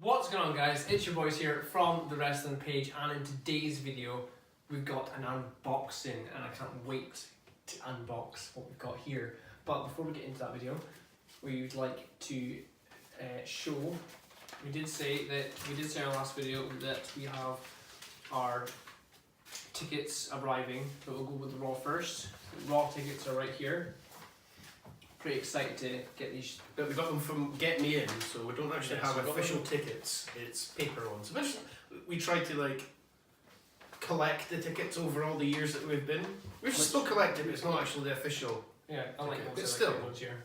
What's going on, guys? It's your boys here from the wrestling page, and in today's video we've got an unboxing and I can't wait to unbox what we've got here. But before we get into that video, we would like to show, we did say in our last video that we have our tickets arriving, but we'll go with the Raw first. The Raw tickets are right here. Pretty excited to get these. But we got them from Get Me In, so we don't actually have so official tickets. It's paper ones. We tried to collect the tickets over all the years that we've been. We're still collecting, but it's not actually the official. Yeah, I like ticket, those. but still. Ones here.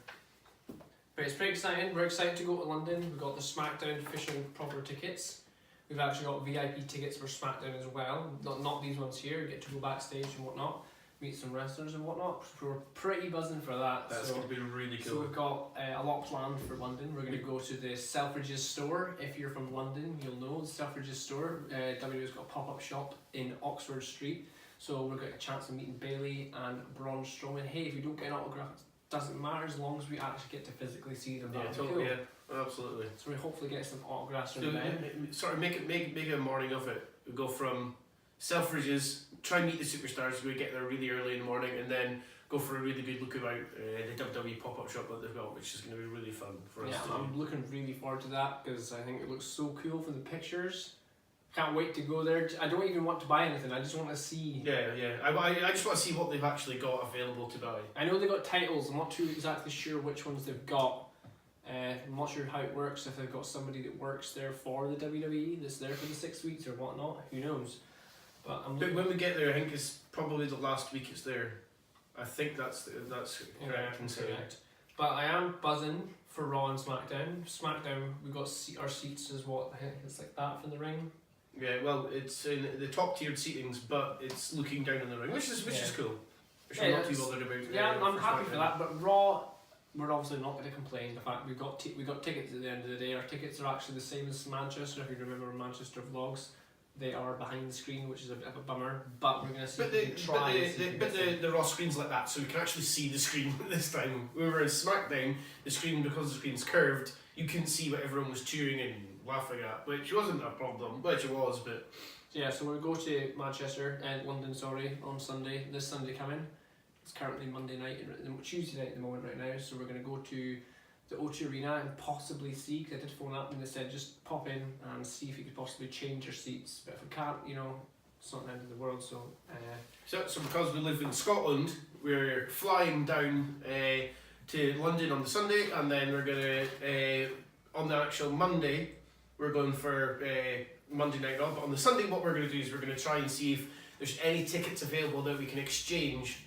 But it's pretty exciting. We're excited to go to London. We've got the SmackDown official proper tickets. We've actually got VIP tickets for SmackDown as well. Not these ones here. We get to go backstage and whatnot, meet some wrestlers and whatnot. So we're pretty buzzing for that. That's going to be really cool. So we've got a lot planned for London. We're going to go to the Selfridges store. If you're from London, you'll know the Selfridges store. WWE's got a pop-up shop in Oxford Street. So we're getting a chance of meeting Bailey and Braun Strowman. Hey, if we don't get an autograph, it doesn't matter as long as we actually get to physically see them. Yeah, totally. Cool. Yeah, absolutely. So we hopefully get some autographs from so them. Sort of make a morning of it. We go from Selfridges, try and meet the superstars. We get there really early in the morning, and then go for a really good look about the WWE pop-up shop that they've got, which is going to be really fun for us. Yeah, I'm looking really forward to that because I think it looks so cool from the pictures. Can't wait to go there. I don't even want to buy anything. I just want to see. Yeah. I just want to see what they've actually got available to buy. I know they got titles. I'm not too exactly sure which ones they've got. I'm not sure how it works. If they've got somebody that works there for the WWE that's there for the 6 weeks or whatnot. Who knows? But when we get there, I think it's probably the last week it's there. I think that's correct in saying. But I am buzzing for Raw and SmackDown. SmackDown, we got our seats is what, I think it's like that from the ring. Yeah, well, it's in the top tiered seatings, but it's looking down on the ring, which is cool. Which I'm not too bothered about. Yeah, I'm happy for that. But Raw, we're obviously not going to complain. The fact we got tickets at the end of the day. Our tickets are actually the same as Manchester. If you remember Manchester vlogs, they are behind the screen, which is a bit of a bummer. But we're going to see. But the Raw screen's like that, so we can actually see the screen this time. Whereas SmackDown, the screen, because the screen's curved, you couldn't see what everyone was cheering and laughing at, which wasn't a problem, which it was, but... Yeah, so we'll go to Manchester, London, on Sunday, this Sunday coming. It's currently Monday night, Tuesday night at the moment right now, so we're going to go to the O2 Arena and possibly see, because I did phone up and they said just pop in and see if you could possibly change your seats, but if we can't, it's not the end of the world, so... So because we live in Scotland, we're flying down to London on the Sunday, and then we're going to, on the actual Monday, we're going for Monday Night Raw, but on the Sunday what we're going to do is we're going to try and see if there's any tickets available that we can exchange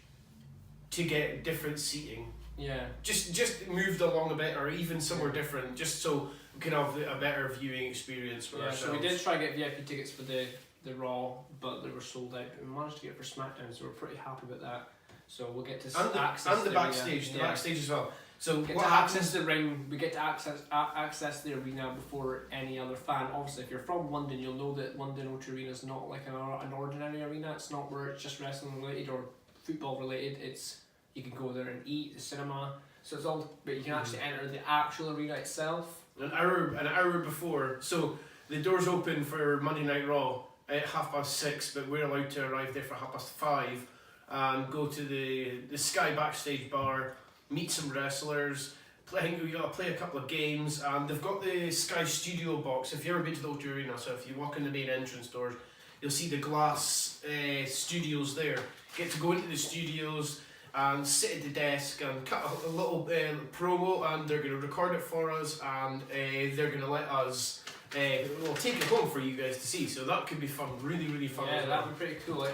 to get different seating. Yeah. Just moved along a bit, or even somewhere different, just so we can have a better viewing experience for ourselves. So we did try to get VIP tickets for the Raw, but they were sold out. We managed to get it for SmackDown, so we're pretty happy with that. So we'll get to access the backstage, the backstage as well. So we get to access the ring. We get to access the arena before any other fan. Obviously, if you're from London, you'll know that London O2 Arena is not like an ordinary arena. It's not where it's just wrestling related or football related. It's you can go there and eat, the cinema. So it's all, but you can actually enter the actual arena itself. An hour before. So the doors open for Monday Night Raw at 6:30, but we're allowed to arrive there for 5:30 and go to the Sky backstage bar, meet some wrestlers. We gotta play a couple of games, and they've got the Sky Studio box. If you've ever been to the O2 Arena, so if you walk in the main entrance doors, you'll see the glass studios there. Get to go into the studios and sit at the desk and cut a little promo, and they're going to record it for us, and they're going to let us take it home for you guys to see. So that could be fun, really, really fun. Yeah, that would be pretty cool.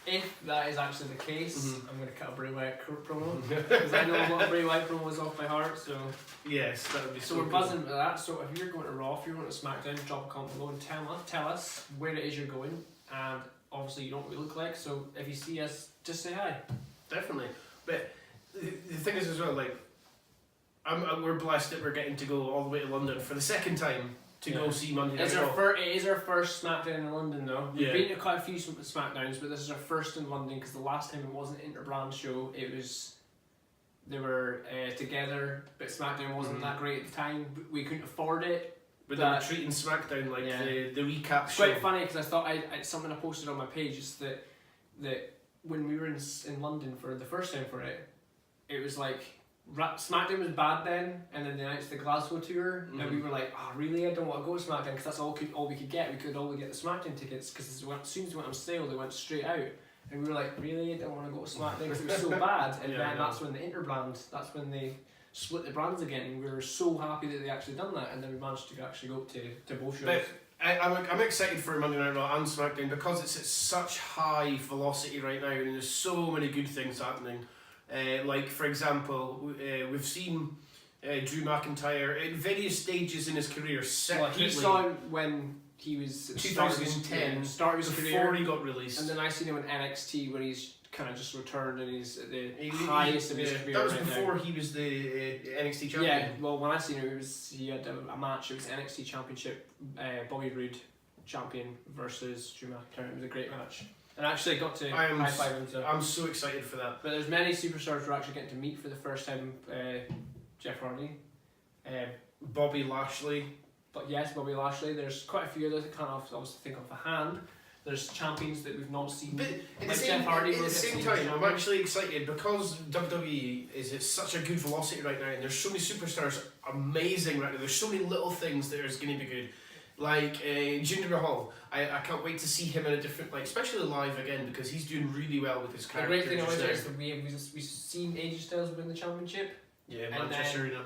If that is actually the case, I'm going to cut a Bray Wyatt promo, because I know a lot of Bray Wyatt promos off by heart. So yes, that would be so. So we're buzzing with that. So if you're going to Raw, if you're going to SmackDown, drop a comment below and tell us where it is you're going. And obviously you don't know what we look like, so if you see us, just say hi. Definitely. But the thing is as well, we're blessed that we're getting to go all the way to London for the second time to go see Monday Night Raw. It is our first SmackDown in London though. We've been to quite a few SmackDowns, but this is our first in London because the last time it wasn't an inter-brand show. It was, they were together, but SmackDown wasn't that great at the time. We couldn't afford it. With the retreat in SmackDown, like the recap it's show. quite funny because I thought something I posted on my page is that when we were in London for the first time for it, it was like SmackDown was bad then, and then they announced the Glasgow tour, and we were like, oh really, I don't want to go to SmackDown because that's all we could get. We could only get the SmackDown tickets because as soon as they went on sale, they went straight out, and we were like, really, I don't want to go to SmackDown because it was so bad. And then that's when the interbrand, that's when they split the brands again, and we were so happy that they actually done that, and then we managed to actually go up to both shows. But I'm excited for Monday Night Raw and SmackDown because it's at such high velocity right now, and there's so many good things happening. Like for example, we've seen Drew McIntyre at various stages in his career separately. Well, he saw him when he was 2010, start of his before career, he got released, and then I seen him in NXT where he's kind of just returned and he's at the highest of his career. That was right before now. he was the NXT champion. Yeah, well, when I seen him, he had a match. It was NXT Championship, Bobby Roode champion versus Drew McIntyre. It was a great match, and I actually got to high five him. So. I'm so excited for that. But there's many superstars we're actually getting to meet for the first time. Jeff Hardy, Bobby Lashley. But yes, Bobby Lashley. There's quite a few others I can't obviously think of a hand. There's champions that we've not seen. But at like Jeff Hardy. At the same time, I'm actually excited because WWE is at such a good velocity right now, and there's so many superstars amazing right now. There's so many little things that are going to be good. Like Jinder Mahal, I can't wait to see him in a different, like, especially live again, because he's doing really well with his character. The great thing always is that we've seen AJ Styles win the championship. Yeah, Manchester Arena.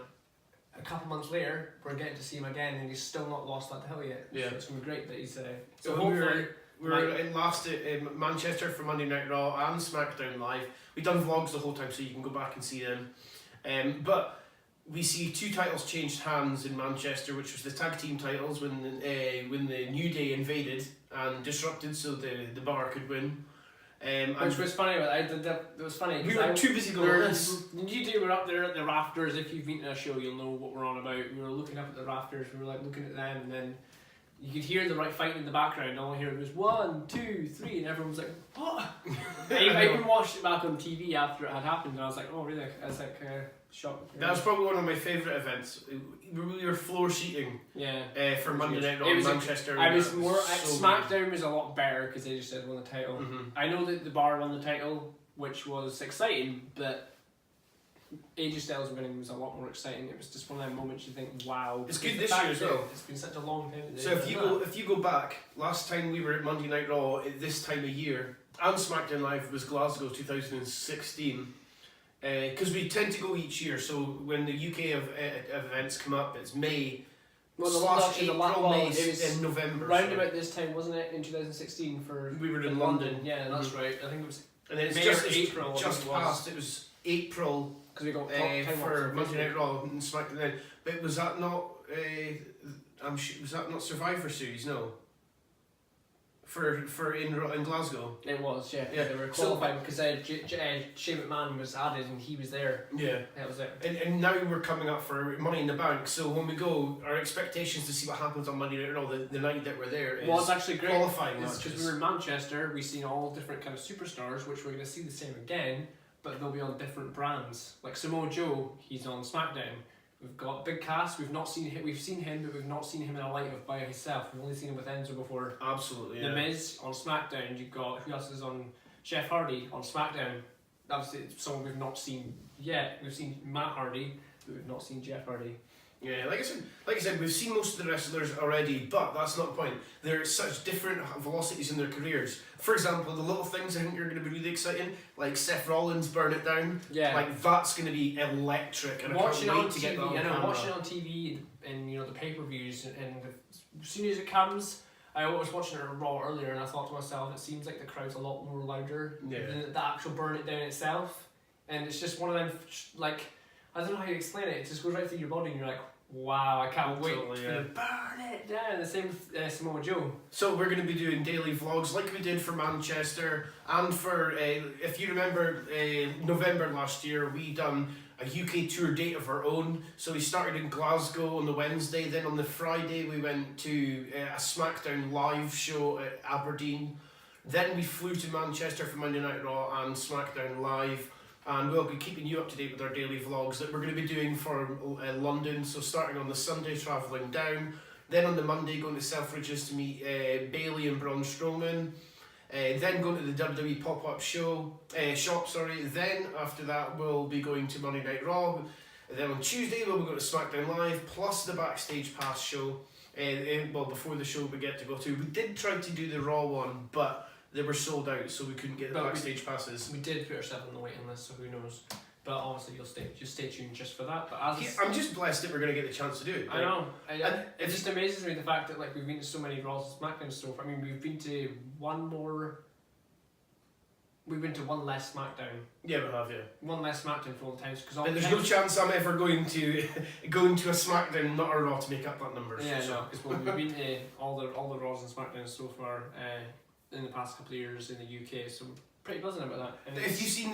A couple months later, we're getting to see him again, and he's still not lost that title yet. Yeah, so it's gonna be great that he's. So hopefully we were in last at Manchester for Monday Night Raw and SmackDown Live. We've done vlogs the whole time, so you can go back and see them. But we see two titles changed hands in Manchester, which was the tag team titles when the New Day invaded and disrupted, so the Bar could win. Which was funny. It was funny. We were too busy going. The New Day were up there at the rafters. If you've been to a show, you'll know what we're on about. We were looking up at the rafters. We were like looking at them, and then you could hear the right fighting in the background. All I hear was 1, 2, 3, and everyone was like, "What?" I even watched it back on TV after it had happened, and I was like, "Oh, really?" I was like, shocked. That was probably one of my favourite events. We were floor seating. Yeah. For Monday Night Raw in Manchester. I was more. SmackDown was a lot better because they just said won the title. Mm-hmm. I know that the Bar won the title, which was exciting, but AJ Styles winning was a lot more exciting. It was just one of them moments you think, wow. It's good this year as well. It's been such a long time. So if you go back, last time we were at Monday Night Raw at this time of year, and SmackDown Live was Glasgow 2016. Because we tend to go each year, so when the UK events come up, it's May. April, May, in November. Round about this time, wasn't it, in 2016 for... We were in London. Yeah, that's right. I think it was... And then it's May just, or April. Just past, it was April because we got for Monday Night Raw and SmackDown then. But was that not... was that not Survivor Series? No. For in Glasgow. It was, yeah. They were qualified because Shane McMahon was added and he was there. Yeah. That was it. And now we're coming up for Money in the Bank, so when we go, our expectations to see what happens on Monday Night Raw the night that we're there is it's actually great. Qualifying matches. Because we were in Manchester, we've seen all different kind of superstars, which we're going to see the same again, but they'll be on different brands. Like Samoa Joe, he's on SmackDown. We've got Big Cass. We've seen him, but we've not seen him in a light of by himself. We've only seen him with Enzo before. Absolutely. Yeah. The Miz on SmackDown. You've got who else is on Jeff Hardy on SmackDown. Obviously, someone we've not seen yet. We've seen Matt Hardy, but we've not seen Jeff Hardy. Yeah, like I said, we've seen most of the wrestlers already, but that's not the point. They're at such different velocities in their careers. For example, the little things I think are going to be really exciting, like Seth Rollins Burn It Down. Yeah. Like that's going to be electric, and watching I can't on wait to TV, get that on camera. Watching it on TV and the pay-per-views and as soon as it comes, I was watching it Raw earlier and I thought to myself, it seems like the crowd's a lot more louder than the actual Burn It Down itself, and it's just one of them like I don't know how you explain it. It just goes right through your body and you're like, wow, I can't wait to burn it down. The same with Samoa Joe. So we're going to be doing daily vlogs like we did for Manchester and for, if you remember, November last year, we done a UK tour date of our own. So we started in Glasgow on the Wednesday, then on the Friday we went to a SmackDown live show at Aberdeen. Then we flew to Manchester for Monday Night Raw and SmackDown Live. And we'll be keeping you up to date with our daily vlogs that we're going to be doing for London. So starting on the Sunday, travelling down. Then on the Monday, going to Selfridges to meet Bailey and Braun Strowman. Then going to the WWE pop-up shop. Then after that, we'll be going to Monday Night Raw. And then on Tuesday, we'll be going to SmackDown Live, plus the Backstage Pass show. Well, before the show we get to go to. We did try to do the Raw one, but they were sold out, so we couldn't get the Backstage Passes. We did put ourselves on the waiting list, so who knows. But obviously, you'll stay tuned just for that. But I'm just blessed that we're going to get the chance to do it. I know. It just amazes me the fact that like we've been to so many Raws and SmackDown stuff. I mean, we've been to one less SmackDown. Yeah, we have, yeah. One less SmackDown for all the times. And there's no chance I'm ever going to going to a SmackDown, not a Raw, to make up that number. Yeah, no, because we've been to all the Raws and SmackDowns so far in the past couple of years in the UK, so I'm pretty buzzing about that. And if you've seen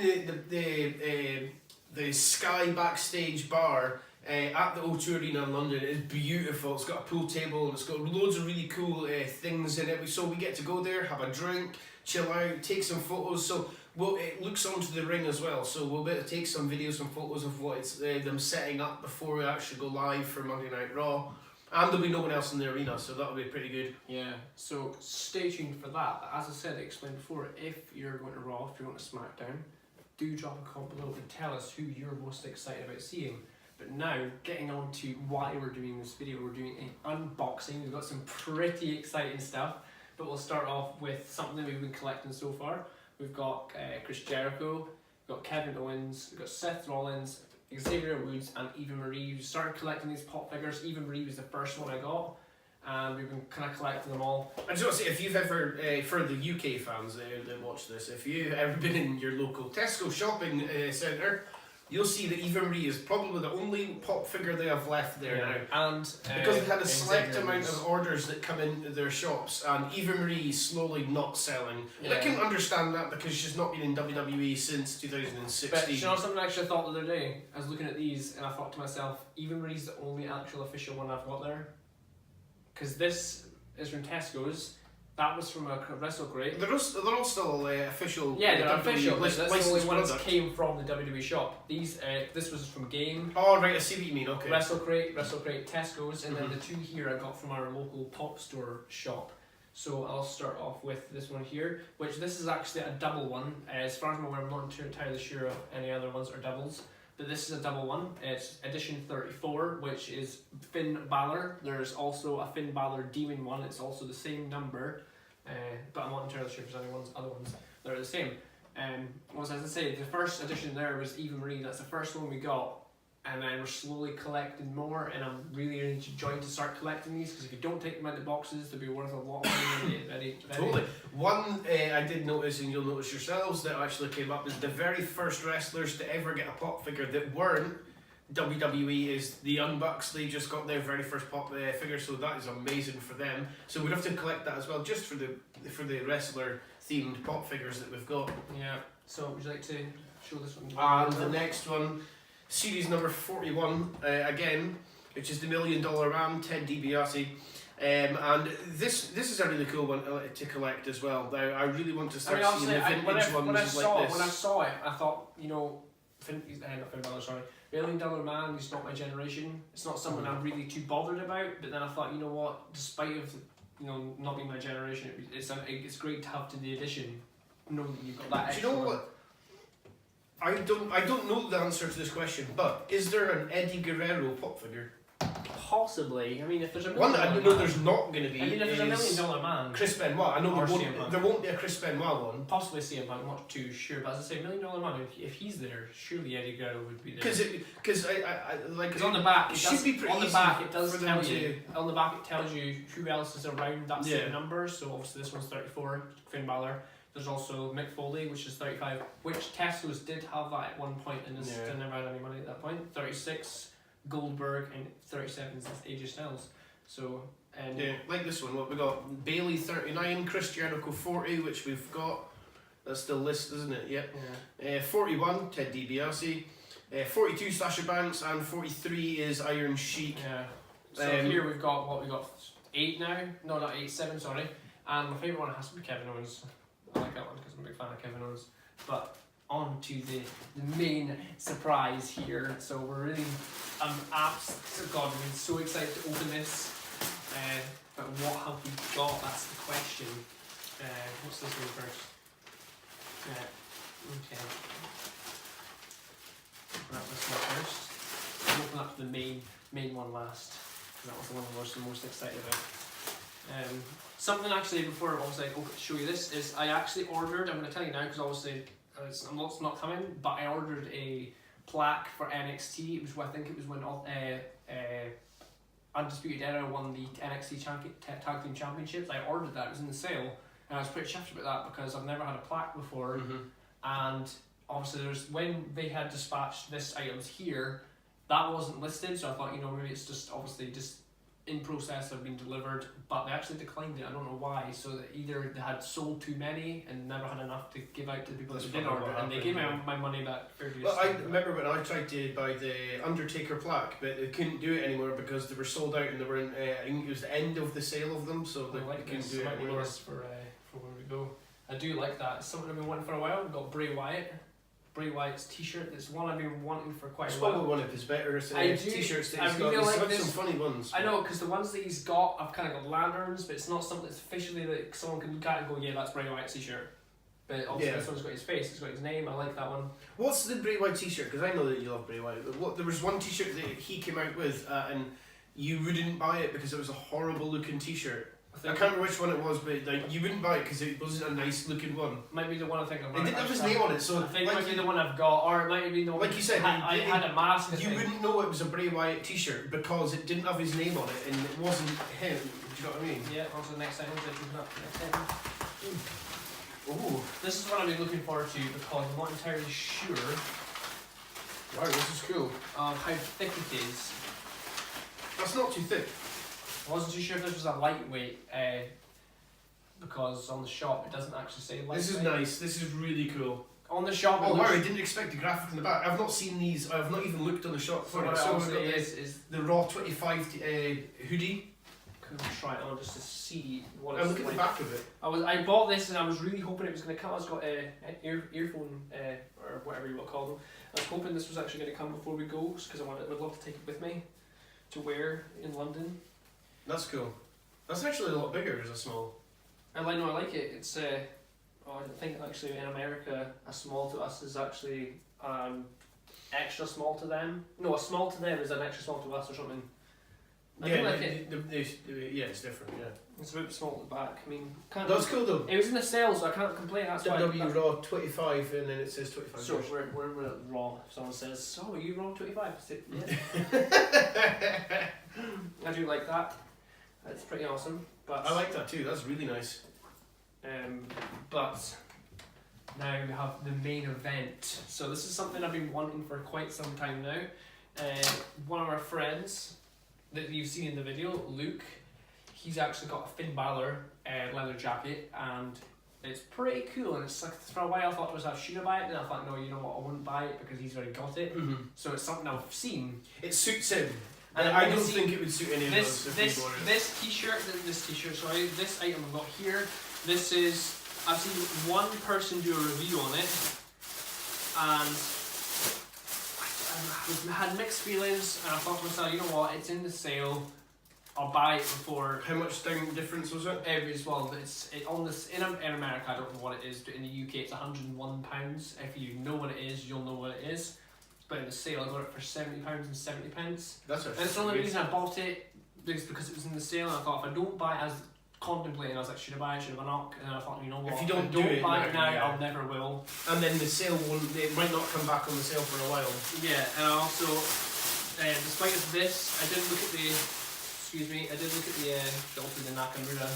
the Sky backstage bar at the O2 Arena in London, it's beautiful. It's got a pool table and it's got loads of really cool things in it. So we get to go there, have a drink, chill out, take some photos. So it looks onto the ring as well. So we'll be able to take some videos and photos of what it's them setting up before we actually go live for Monday Night Raw. And there'll be no one else in the arena, so that'll be pretty good. Yeah, so stay tuned for that. As I said, I explained before, if you're going to Raw, if you're going to SmackDown, do drop a comment below and tell us who you're most excited about seeing. But now, getting on to why we're doing this video, we're doing an unboxing. We've got some pretty exciting stuff, but we'll start off with something we've been collecting so far. We've got Chris Jericho, we've got Kevin Owens, we've got Seth Rollins, Xavier Woods and Eva Marie. We started collecting these pop figures. Eva Marie was the first one I got, and we've been kind of collecting them all. I just want to say, if you've ever, for the UK fans that watch this, if you've ever been in your local Tesco shopping centre, you'll see that Eva Marie is probably the only pop figure they have left there now. And because they've had a select amount of orders that come into their shops, and Eva Marie is slowly not selling. Yeah. I can understand that because she's not been in WWE since 2016. But you know something I actually thought the other day? I was looking at these and I thought to myself, Eva Marie's the only actual official one I've got there. Because this is from Tesco's. That was from a Wrestle Crate. They're all still official. Yeah, they're official. That's the only ones that came from the WWE shop. These, this was from Game. Oh right, I see what you mean. Okay. Wrestle Crate, Tesco's, and then the two here I got from our local pop store shop. So I'll start off with this one here, which this is actually a double one. As far as I'm aware, I'm not entirely sure if any other ones are doubles. But this is a double one. It's edition 34, which is Finn Balor. There's also a Finn Balor Demon one. It's also the same number, but I'm not entirely sure if there's any other ones that are the same. As I say, the first edition there was Eva Marie. That's the first one we got, and then we're slowly collecting more. And I'm really enjoying to start collecting these because if you don't take them out of the boxes, they'll be worth a lot of money. Totally. One I did notice, and you'll notice yourselves, that actually came up is the very first wrestlers to ever get a pop figure that weren't WWE is the Young Bucks. They just got their very first pop figure, so that is amazing for them. So we'd have to collect that as well, just for the wrestler themed pop figures that we've got. Yeah. So would you like to show this one? And the next one, series number 41 again, which is the $1 Million Man, Ted DiBiase. And this is a really cool one to collect as well. Now I really want to start seeing the vintage ones when like this. When I saw it, I thought, you know, $1 Million Man, he's not my generation. It's not someone I'm really too bothered about. But then I thought, you know what, despite of not being my generation, it's great to have to the edition. Know that you've got that. Do you know what? I don't know the answer to this question, but is there an Eddie Guerrero pop figure? Possibly. I mean, if there's a one that I know there's not going to be. I mean, if there's $1 Million Man, Chris Benoit. I know there won't be a Chris Benoit one. Possibly CM Punk. I'm not too sure, but as I say, $1 Million Man. If he's there, surely Eddie Guerrero would be there. Because on the back, it should be pretty on the easy back it does for tell them you. On the back it tells you who else is around that same number. So obviously this one's 34, Finn Balor. There's also Mick Foley, which is 35, which Tesco's did have that at one point and never had any money at that point. 36, Goldberg, and 37 is AJ Styles. So like this one, what we got? Bailey 39, Chris Jericho 40, which we've got. That's the list, isn't it? Yep. Yeah. 41, Ted DiBiase. 42, Sasha Banks, and 43 is Iron Sheik. Yeah. So here we've got 8 now. No, not 8, 7. Sorry. And my favourite one has to be Kevin Owens. I like that one because I'm a big fan of Kevin Owens. But on to the main surprise here. So we're really, I'm so excited to open this. But what have we got? That's the question. What's this one first? Okay. Open up this one first. I'll open up the main one last. That was the one I was the most excited about. Something actually before obviously I show you this is I actually ordered. I'm going to tell you now because obviously it's not coming. But I ordered a plaque for NXT. It was I think it was when Undisputed Era won the NXT Tag Team Championships. I ordered that. It was in the sale, and I was pretty chuffed about that because I've never had a plaque before. And obviously, when they had dispatched this items here, that wasn't listed. So I thought, maybe it's just obviously just in process of being delivered, but they actually declined it. I don't know why. So that either they had sold too many and never had enough to give out to the people that did order, and they gave me my money back. Well, I remember when I tried to buy the Undertaker plaque, but they couldn't do it anymore because they were sold out and they were in. I think it was the end of the sale of them, so they couldn't do it anymore. For where we go. I do like that. It's something I've been wanting for a while. We've got Bray Wyatt. Bray Wyatt's t-shirt. It's one I've been wanting for quite a while. It's probably one of his better t-shirts that I he's really got. like He's this. some funny ones. I know, because the ones that he's got, I've kind of got lanterns, but it's not something that's officially that someone can look at and go, yeah, that's Bray Wyatt's t-shirt. But obviously this one's got his face, it's got his name. I like that one. What's the Bray Wyatt t-shirt? Because I know that you love Bray Wyatt. But there was one t-shirt that he came out with, and you wouldn't buy it because it was a horrible looking t-shirt. I can't remember which one it was, but like you wouldn't buy it because it wasn't a nice looking one. Might be the one I think I'm It didn't have his name on it, so I think it might be the one I've got, or it might have been the one. Like you said, I had a mask. You wouldn't know it was a Bray Wyatt t-shirt because it didn't have his name on it and it wasn't him. Do you know what I mean? Yeah. On to the next item. Ooh, this is what I've been looking forward to because I'm not entirely sure. Wow, this is cool. How thick it is. That's not too thick. I wasn't too sure if this was a lightweight, because on the shop it doesn't actually say lightweight. This is nice. This is really cool. On the shop, wow! I didn't expect the graphic in the back. I've not seen these. I've not even looked on the shop for it. So we've got is the Raw 25 hoodie. Can try it on just to see what it's like. Look at the back of it. I bought this and I was really hoping it was going to come. It's got an earphone or whatever you want to call them. I was hoping this was actually going to come before we go because would love to take it with me to wear in London. That's cool. That's actually a lot bigger as a small. I like it. It's I think actually in America a small to us is actually extra small to them. No, a small to them is an extra small to us or something. I do like it. Yeah, it's different. Yeah. It's a bit small at the back. I mean, that's cool though. It was in the sale, so I can't complain. That's WWE Raw 25, and then it says 25. So we're at Raw. If someone says, "So are you Raw 25?" I say, "Yeah." I do like that. It's pretty awesome. But I like that too. That's really nice. But now we have the main event. So this is something I've been wanting for quite some time now. One of our friends that you've seen in the video, Luke, he's actually got a Finn Balor leather jacket, and it's pretty cool. And it's like, for a while I thought to myself, should I buy it? And I thought, no, you know what, I wouldn't buy it because he's already got it. So it's something I've seen. It suits him. And I don't think it would suit any of us. This t-shirt, sorry, this item I've got here. This is, I've seen one person do a review on it, and I had mixed feelings, and I thought to myself, you know what, it's in the sale, I'll buy it before. How much time difference was it? In America, I don't know what it is, but in the UK it's £101. If you know what it is, you'll know what it is. But in the sale, I got it for £70.70. That's and it's the only reason I bought it is because it was in the sale, and I thought if I don't buy it, I was contemplating, I was like, should I buy it, should I not? And then I thought, you know what, if you don't buy it now, I'll never will. And then the sale it might not come back on the sale for a while. Yeah, and I also, despite this, I did look at the Dalton Nakamura.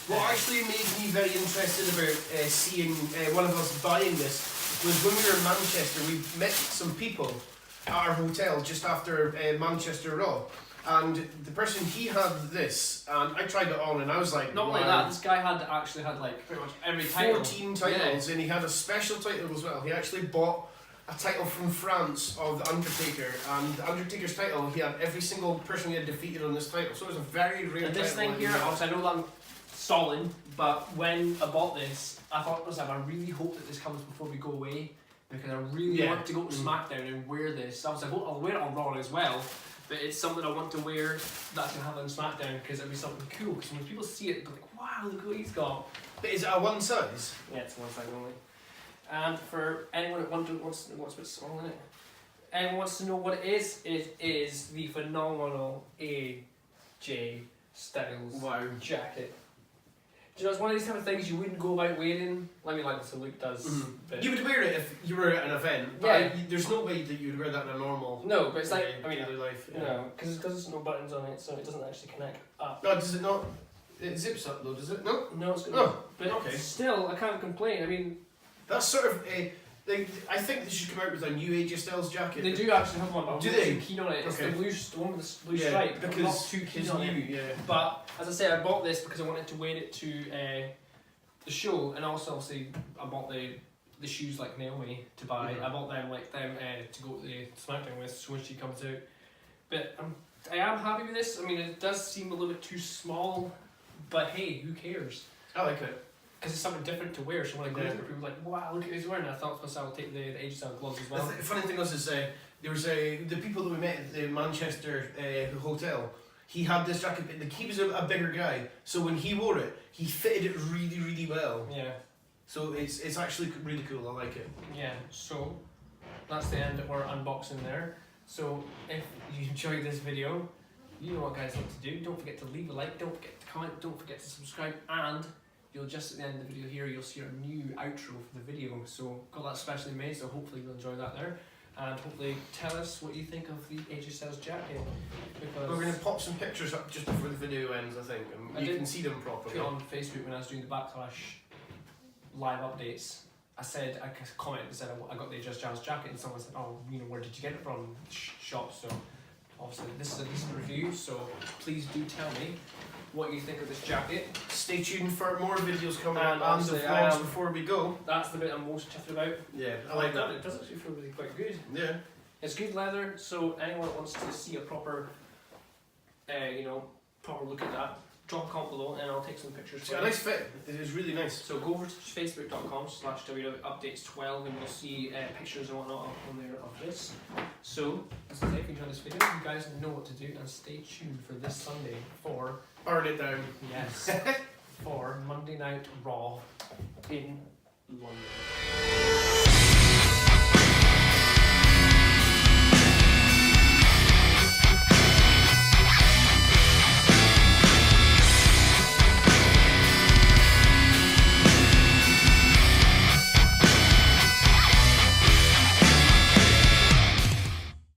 What actually made me very interested about seeing one of us buying this was when we were in Manchester. We met some people at our hotel just after Manchester Raw, and the person, he had this, and I tried it on, and I was like, not only that, this guy had like pretty much every title. 14 titles, and he had a special title as well. He actually bought a title from France of The Undertaker, and The Undertaker's title, he had every single person he had defeated on this title, so it was a very rare and title. this thing here, obviously I know that I'm stalling, but when I bought this, I thought to myself, I really hope that this comes before we go away, because I really want to go to SmackDown and wear this. Obviously I'll wear it on Raw as well, but it's something I want to wear that I can have on SmackDown because it'd be something cool. Because when people see it, they're like, wow, look what he's got. But is it a one size? Yeah, it's one size only. And for anyone that wants to know what's a bit small in it, anyone wants to know what it is the phenomenal AJ Styles jacket. Do you know, it's one of these type of things you wouldn't go about wearing. I mean, like Luke does. Mm-hmm. But You would wear it if you were at an event. But Yeah. there's no way that you would wear that in a normal no, but it's like, I mean, daily life. Yeah. no, because there's no buttons on it, so it doesn't actually connect up. No, does it not? It zips up though, does it? No? No, it's good. Oh, But okay. still, I can't complain. I mean, That's sort of a. I think they should come out with a new AJ Styles jacket. they do actually have one, but I'm Do not they? too keen on it. It's Okay. the one with the blue Yeah, stripe. I'm because not too keen it's on new. it. Yeah. But as I say, I bought this because I wanted to wear it to the show, and also obviously I bought the shoes like Naomi to buy. Mhm. I bought them to go to the SmackDown with so when she comes out. But I am happy with this. I mean, it does seem a little bit too small, but hey, who cares? I like it. Because it's something different to wear. So when I go Yeah. there, people are like, wow, look at who's wearing it. I thought to myself, I'll take the AJ Styles gloves as well. The funny thing was is there was the people that we met at the Manchester hotel. He had this jacket, but he was a bigger guy, so when he wore it, he fitted it really, really well. Yeah. So it's actually really cool. I like it. Yeah, so that's the end of our unboxing there. So if you enjoyed this video, you know what guys need to do. Don't forget to leave a like, don't forget to comment, don't forget to subscribe, and you'll just at the end of the video here, you'll see our new outro for the video. So got that specially made, so hopefully you'll enjoy that there. And hopefully tell us what you think of the AJ Styles jacket. Because We're going to pop some pictures up just before the video ends, I think, and I you did can see them put properly. it on Facebook when I was doing the Backlash live updates. I commented and said I got the AJ Styles jacket, and someone said, oh, you know, where did you get it from? The shop. So obviously this is a decent review, so please do tell me what you think of this jacket. Stay tuned for more videos coming And up and the obviously, vlogs before we go. That's the bit I'm most chuffed about. Yeah, I like that. It does actually feel really quite good. Yeah. It's good leather, so anyone that wants to see a proper, proper look at that, drop a comment below and I'll take some pictures It's for got a you. nice fit. It is really nice. So go over to facebook.com/www.updates12 and you'll see pictures and whatnot on there of this. So, as I say, if you enjoyed this video, you guys know what to do and stay tuned for this Sunday for, Burn it down. yes, for Monday Night Raw in London.